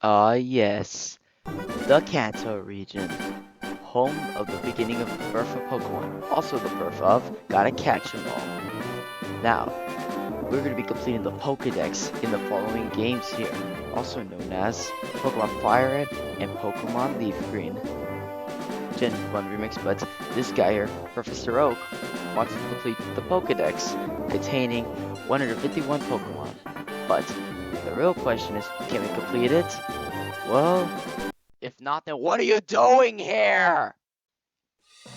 Ah, yes, the Kanto region, home of the beginning of the birth of Pokemon, also the birth of Gotta Catch 'em All. Now, we're going to be completing the Pokedex in the following games here, also known as Pokemon FireRed and Pokemon LeafGreen. Gen 1 remix, but this guy here, Professor Oak, wants to complete the Pokedex containing 151 Pokemon. But the real question is, can we complete it? Well, if not, then what are you doing here?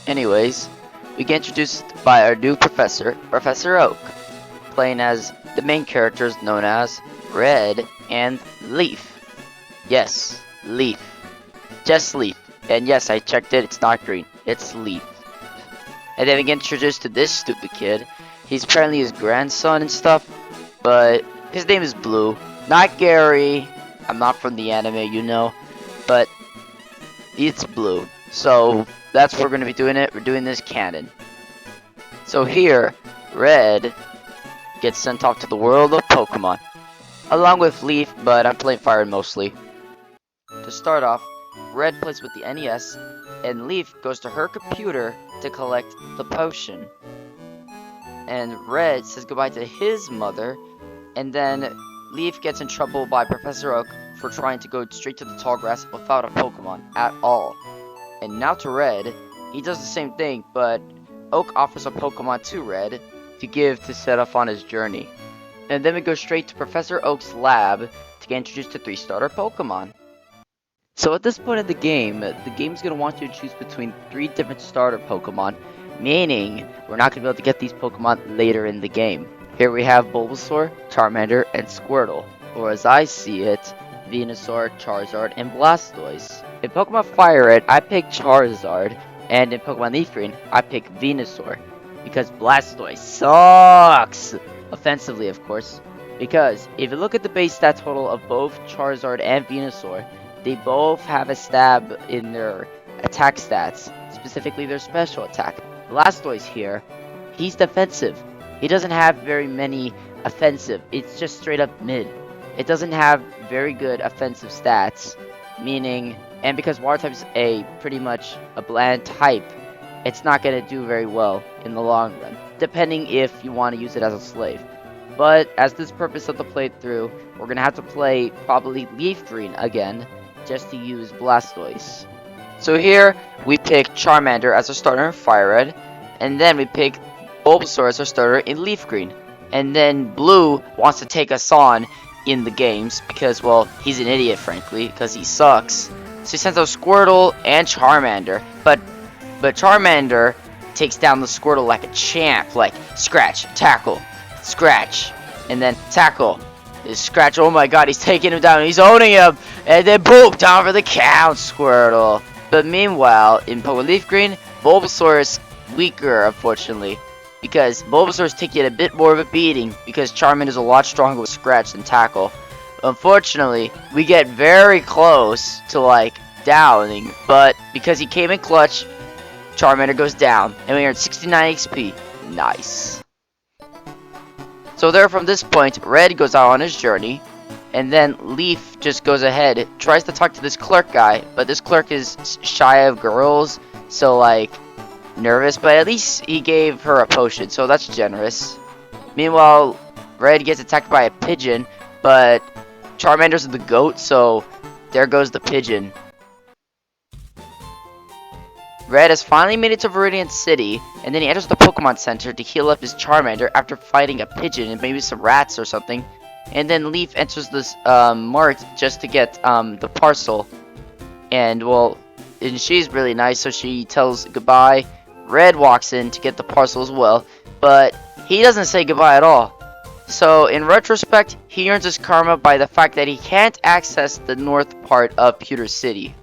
Anyways, we get introduced by our new professor, Professor Oak, playing as the main characters known as Red and Leaf. Yes, Leaf. Just Leaf. And yes, I checked it, it's not green, it's Leaf. And then we get introduced to this stupid kid. He's apparently his grandson and stuff, but his name is Blue. Not Gary. I'm not from the anime, you know, but it's Blue. So that's what we're going to be doing it. We're doing this canon. So here, Red gets sent off to the world of Pokemon, along with Leaf, but I'm playing Fire mostly. To start off, Red plays with the NES, and Leaf goes to her computer to collect the potion. And Red says goodbye to his mother, and then Leaf gets in trouble by Professor Oak for trying to go straight to the tall grass without a Pokemon at all. And now to Red, he does the same thing, but Oak offers a Pokemon to Red to give to set off on his journey. And then we go straight to Professor Oak's lab to get introduced to 3 starter Pokemon. So at this point in the game's going to want you to choose between 3 different starter Pokemon, meaning we're not going to be able to get these Pokemon later in the game. Here we have Bulbasaur, Charmander, and Squirtle, or as I see it, Venusaur, Charizard, and Blastoise. In Pokemon Fire Red, I picked Charizard, and in Pokemon Leaf Green, I picked Venusaur, because Blastoise sucks! Offensively, of course. Because if you look at the base stat total of both Charizard and Venusaur, they both have a stab in their attack stats, specifically their special attack. Blastoise here, he's defensive. He doesn't have very many offensive, it's just straight up mid. It doesn't have very good offensive stats, meaning, and because Water type is pretty much a bland type, it's not going to do very well in the long run, depending if you want to use it as a slave. But as this purpose of the playthrough, we're going to have to play probably Leaf Green again, just to use Blastoise. So here, we pick Charmander as our starter in Fire Red, and then we pick Bulbasaur as our starter in Leaf Green. And then Blue wants to take us on in the games, because, well, he's an idiot, frankly, because he sucks. So he sends out Squirtle and Charmander, but Charmander takes down the Squirtle like a champ, like, scratch, tackle, scratch, and then tackle. Scratch, oh my god, he's taking him down, he's owning him, and then boom, down for the count, Squirtle. But meanwhile, in Pokemon Leaf Green, Bulbasaur is weaker, unfortunately, because Bulbasaur is taking a bit more of a beating, because Charmander is a lot stronger with Scratch than Tackle. Unfortunately, we get very close to, like, downing, but because he came in clutch, Charmander goes down, and we earn 69 XP. Nice. So there from this point, Red goes out on his journey, and then Leaf just goes ahead, tries to talk to this clerk guy, but this clerk is shy of girls, so like, nervous, but at least he gave her a potion, so that's generous. Meanwhile, Red gets attacked by a pigeon, but Charmander's the goat, so there goes the pigeon. Red has finally made it to Viridian City, and then he enters the Pokemon Center to heal up his Charmander after fighting a pigeon and maybe some rats or something. And then Leaf enters this mart just to get the parcel. And, well, and she's really nice, so she tells goodbye. Red walks in to get the parcel as well, but he doesn't say goodbye at all. So, in retrospect, he earns his karma by the fact that he can't access the north part of Pewter City.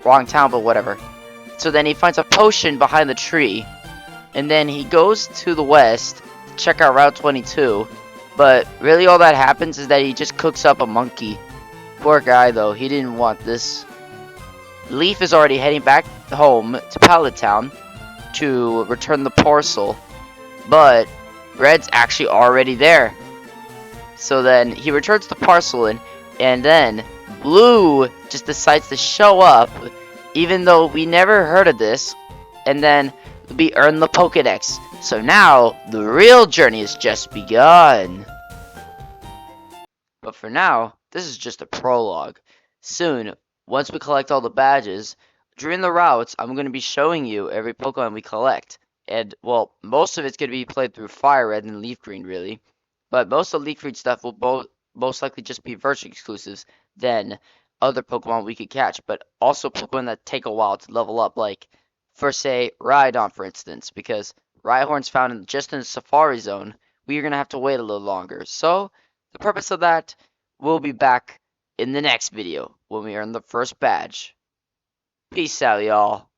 Wrong town, but whatever. So then he finds a potion behind the tree, and then he goes to the west to check out Route 22, but really all that happens is that he just cooks up a monkey. Poor guy though, he didn't want this. Leaf is already heading back home to Pallet Town to return the parcel, but Red's actually already there. So then he returns the parcel, and And then Blue just decides to show up, even though we never heard of this. And then we earn the Pokedex. So now the real journey has just begun. But for now, this is just a prologue. Soon, once we collect all the badges, during the routes, I'm going to be showing you every Pokemon we collect. And, well, most of it's going to be played through FireRed and LeafGreen, really. But most of the LeafGreen stuff will most likely just be virtual exclusives than other Pokemon we could catch. But also Pokemon that take a while to level up, like, for, say, Rhydon, for instance. Because Rhyhorn's found just in the Safari Zone, we're going to have to wait a little longer. So, the purpose of that, we'll be back in the next video when we earn the first badge. Peace out, y'all.